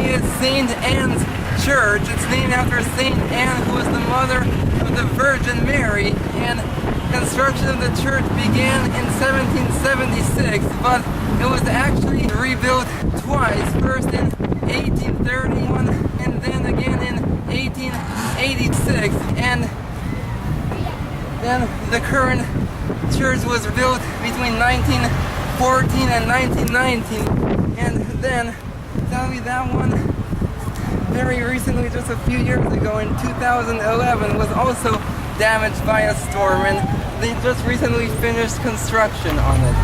is St. Anne's Church. It's named after St. Anne, who was the mother of the Virgin Mary, and construction of the church began in 1776, but it was actually rebuilt twice, first in 1831 and then again in 1886, and then the current church was built between 1914 and 1919, and then sadly that one very recently, just a few years ago in 2011, was also damaged by a storm, and they just recently finished construction on it.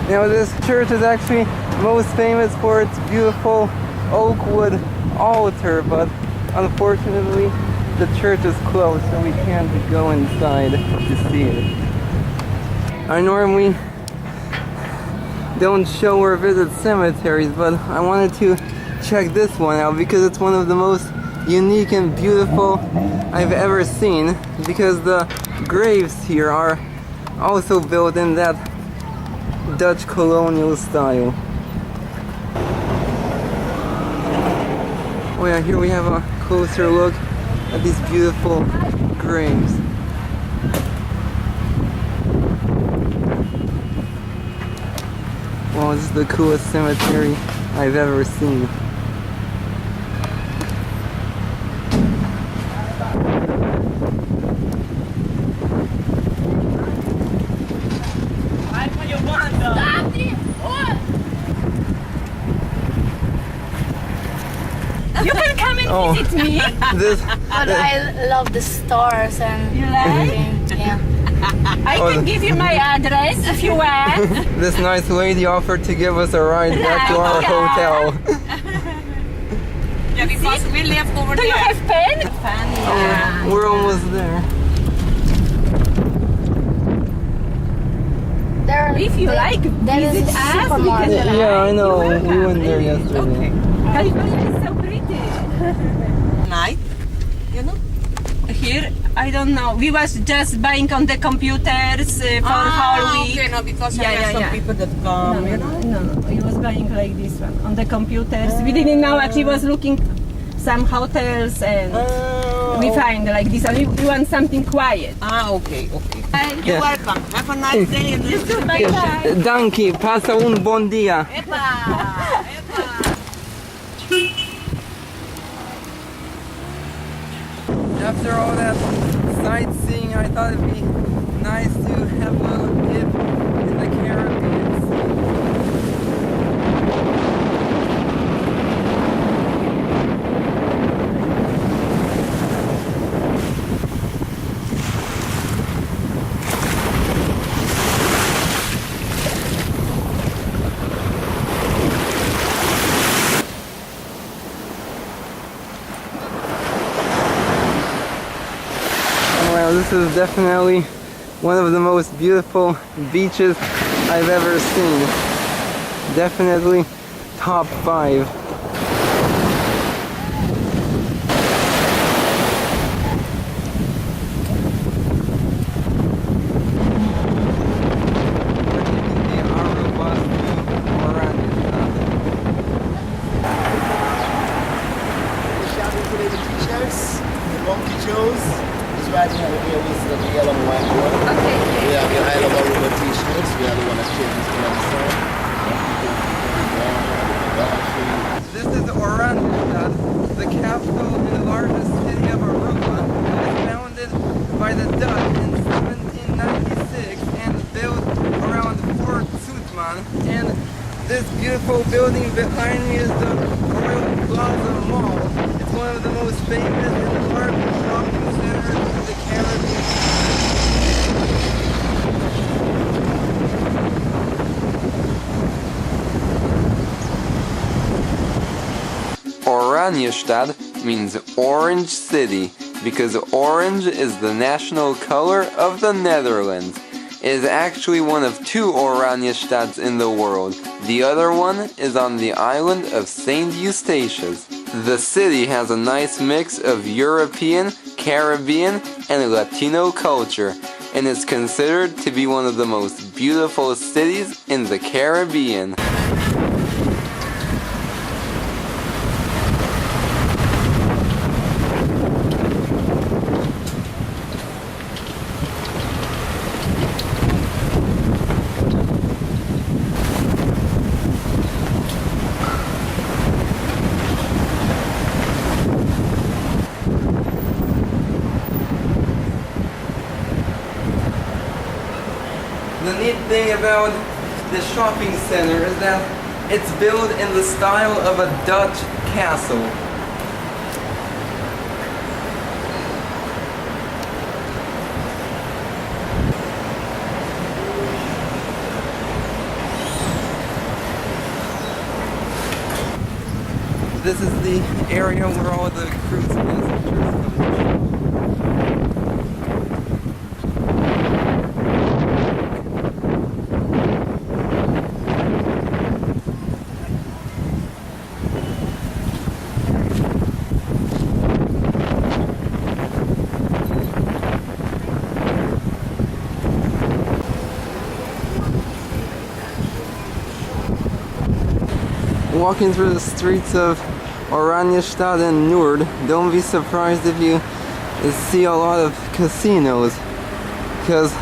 Now this church is actually most famous for its beautiful oak wood altar, but unfortunately the church is closed, so we can't go inside to see it. I normally don't show or visit cemeteries, but I wanted to check this one out because it's one of the most unique and beautiful I've ever seen, because the graves here are also built in that Dutch colonial style. Oh yeah, here we have a closer look at these beautiful graves. Wow, this is the coolest cemetery I've ever seen. You can come and visit me. But I love the stars and You like? everything. Yeah. I can give you my address if you want. This nice lady offered to give us a ride back to our hotel. Yeah, because we live over Do there. you have pen? Yeah. We're almost there. If you like, there is visit a us. We supermarket. can Yeah, I know. You're We went there yesterday. Okay. California is so pretty. Night, you know? Here, I don't know. We was just buying on the computers for whole week. Okay, no, because Yeah, there are yeah, some yeah. people that come, you know? No. He was buying like this one on the computers. We didn't know. Actually, was looking some hotels and we find like this one. We want something quiet. Okay. Bye. You're welcome. Have a nice day. And You too. Bye bye. Danke, passa un bon dia. After all that sightseeing, I thought it'd be nice to have a little dip in the Caribbean Sea. Well, this is definitely one of the most beautiful beaches I've ever seen. Definitely top 5. We're taking the Arubus to Oranjestad. Shopping today, the t-shirts, the monkey shows. This right here, here we see the yellow and white one. Okay. We have the Isle of Aruba t-shirts. We have the one that changes color the sun. This is Oranjestad, the capital and the largest city of Aruba. It was founded by the Dutch in 1796 and built around Fort Zoutman. And this beautiful building behind me is the Royal Plaza Mall. It's one of the most famous and largest shopping centers in the Caribbean. Oranjestad means Orange City because orange is the national color of the Netherlands. It is actually one of 2 Oranjestads in the world. The other one is on the island of St. Eustatius. The city has a nice mix of European, Caribbean and Latino culture, and is considered to be one of the most beautiful cities in the Caribbean. The neat thing about the shopping center is that it's built in the style of a Dutch castle. This is the area where all the cruise passengers come. Walking through the streets of Oranjestad and Noord, don't be surprised if you see a lot of casinos, because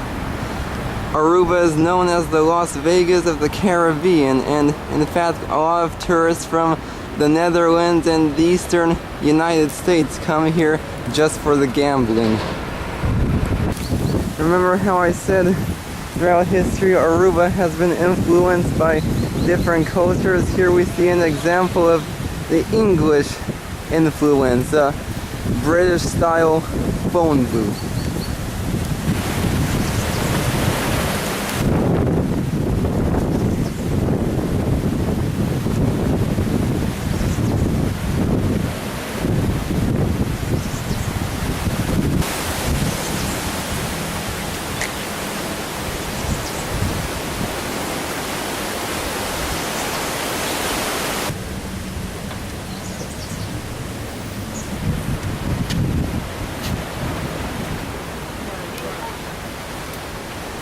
Aruba is known as the Las Vegas of the Caribbean, and in fact a lot of tourists from the Netherlands and the eastern United States come here just for the gambling. Remember how I said throughout history Aruba has been influenced by different cultures? Here we see an example of the English influence, a British style phone booth.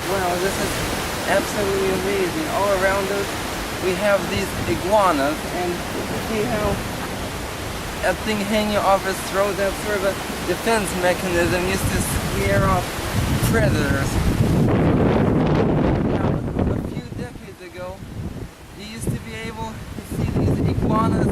Wow, this is absolutely amazing. All around us we have these iguanas, and you can see how that thing hanging off its throat, that's sort of a defense mechanism used to scare off predators. Now, a few decades ago, you used to be able to see these iguanas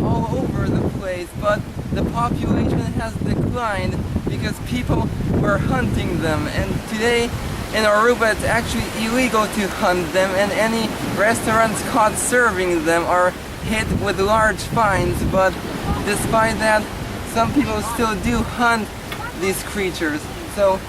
all over the place, but the population has declined because people were hunting them, and today in Aruba it's actually illegal to hunt them, and any restaurants caught serving them are hit with large fines. But despite that, some people still do hunt these creatures, so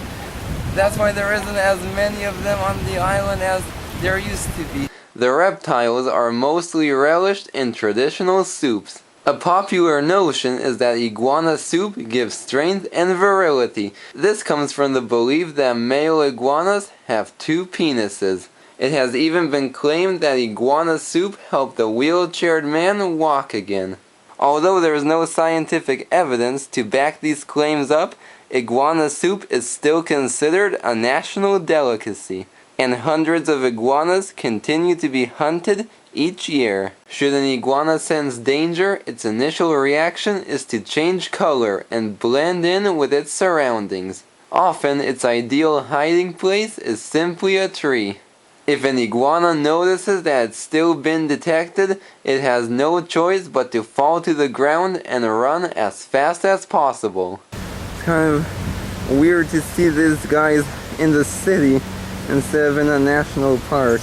that's why there isn't as many of them on the island as there used to be. The reptiles are mostly relished in traditional soups. A popular notion is that iguana soup gives strength and virility. This comes from the belief that male iguanas have 2 penises. It has even been claimed that iguana soup helped a wheelchaired man walk again. Although there is no scientific evidence to back these claims up, iguana soup is still considered a national delicacy, and hundreds of iguanas continue to be hunted each year. Should an iguana sense danger, its initial reaction is to change color and blend in with its surroundings. Often, its ideal hiding place is simply a tree. If an iguana notices that it's still been detected, it has no choice but to fall to the ground and run as fast as possible. It's kind of weird to see these guys in the city instead of in a national park.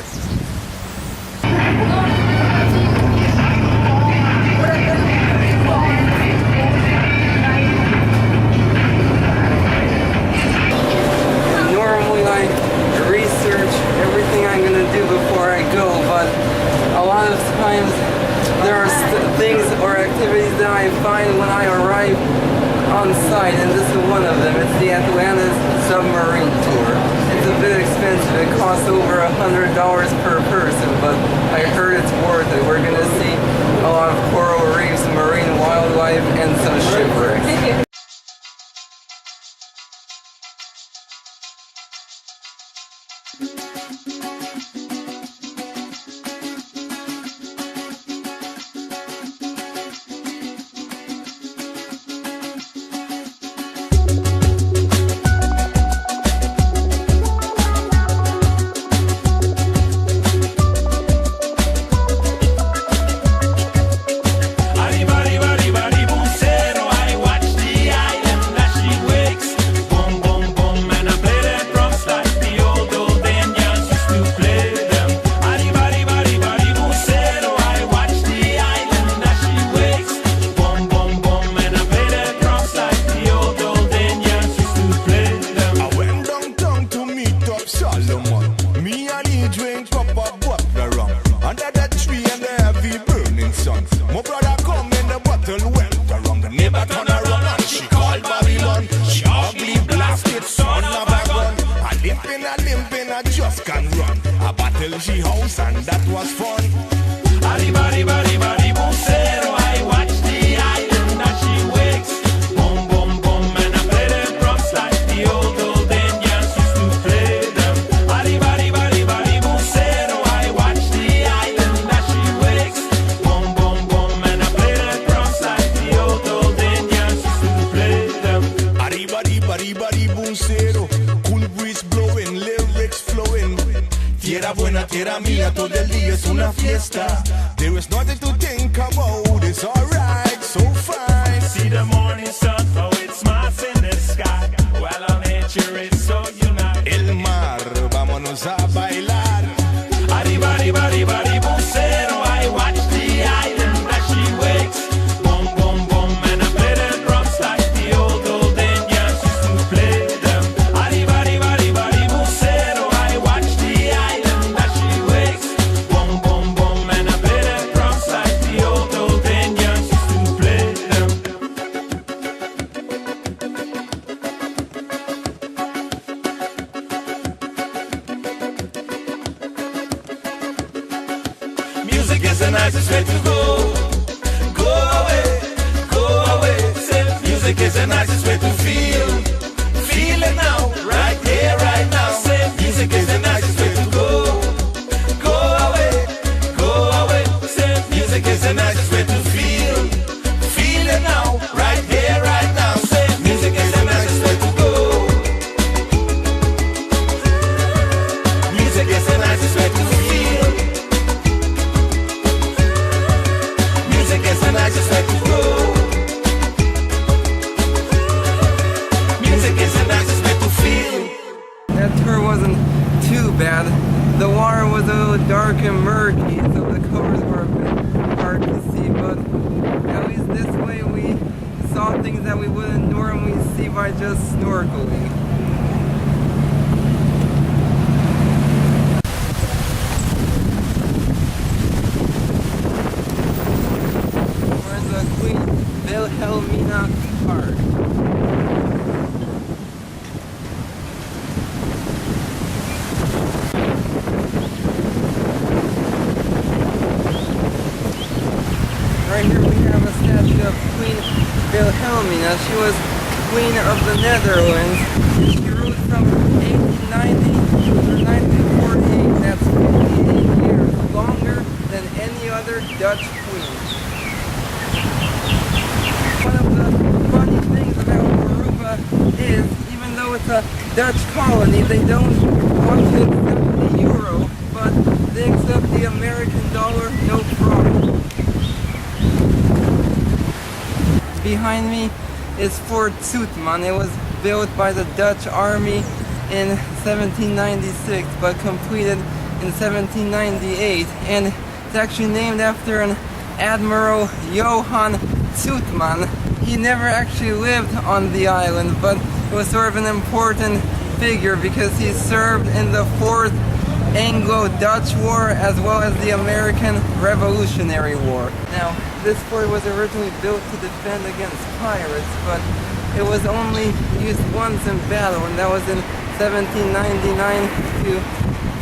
I find when I arrive on site, and this is one of them. It's the Atlantis Submarine tour. It's a bit expensive. It costs over $100 per person, but I heard it's worth it. We're gonna see a lot of coral reefs, marine wildlife, and some shipwrecks. wakes, and that was fun. Arriba, arriba, arriba, arribucero, I watch the island as she wakes. Boom, boom, boom, and I play the drums like the old Indians used to play them. Arriba, arriba, arriba, arribucero, I watch the island as she wakes. Boom, boom, boom, and I play the drums like the old Indians used to play them. Arriba, arriba, arriba, arribucero, cool breeze blowing, lyrics flowing. Tierra buena, tierra mía, todo el día es una fiesta. There is nothing to think about, it's alright, so fine. See the morning sun, how it smiles in the sky, while our nature is so united. El mar, vámonos a bailar. Arriba, arriba, arriba, arribucero, I watch the island as she wakes. Boom, boom, boom, and I play the drums like the old Indians used to play them. Arriba, arriba, arriba, arribucero, I watch the island as she wakes. Boom, boom, boom, and I play the drums like the old Indians used to play them. Music is the nicest way to go. Go away, go away. Say music is the nicest way to feel. Feel it now, right here, right now. Say music is the nicest way to go. Go away, go away. Say music is the nicest way to feel. Feel it now, right here, right now. Say music is the nicest way to go. Music is the nicest way to feel. Music is the nicest way to go. Music is the nicest way to feel. That tour wasn't too bad. The water was a little dark and murky, so the colors were a bit hard to see, but at least this way we saw things that we wouldn't normally see by just snorkeling. We're in the Queen Wilhelmina Park. Right here we have a statue of Queen Wilhelmina. She was Queen of the Netherlands. She ruled from 1890 to 1948. That's 58 years, longer than any other Dutch queen. One of the funny things about Aruba is, even though it's a Dutch colony, they don't want to accept the euro, but they accept the American dollar no problem. Behind me is Fort Zoutman. It was built by the Dutch army in 1796 but completed in 1798, and it's actually named after an Admiral Johan Zoutman. He never actually lived on the island, but it was sort of an important figure because he served in the Fourth Anglo-Dutch War as well as the American Revolutionary War. Now, this fort was originally built to defend against pirates, but it was only used once in battle, and that was in 1799 to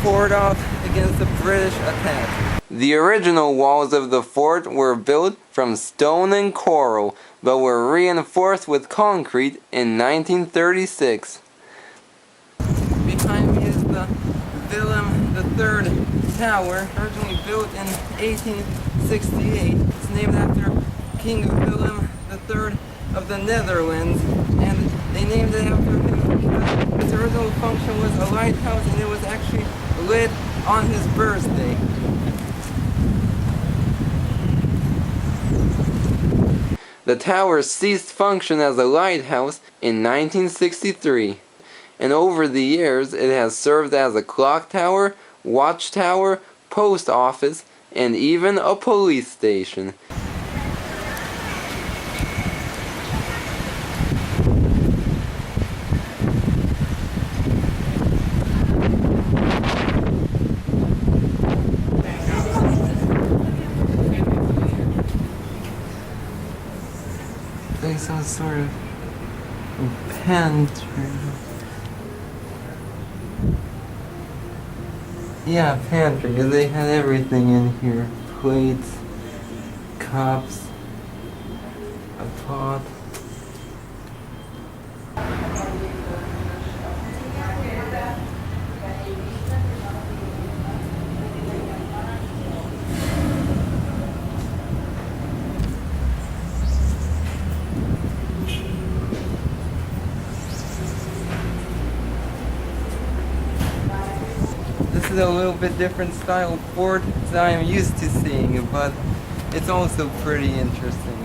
ward off against the British attack. The original walls of the fort were built from stone and coral, but were reinforced with concrete in 1936. Behind me is the Willem III Tower, originally built in 1868. It's named after King Willem III of the Netherlands, and they named it after him because its original function was a lighthouse, and it was actually lit on his birthday. The tower ceased function as a lighthouse in 1963, and over the years it has served as a clock tower, watchtower, post office, and even a police station. Like some sort of pantry. Yeah, pantry. They had everything in here. Plates, cups, a pot. This is a little bit different style fort that I'm used to seeing, but it's also pretty interesting.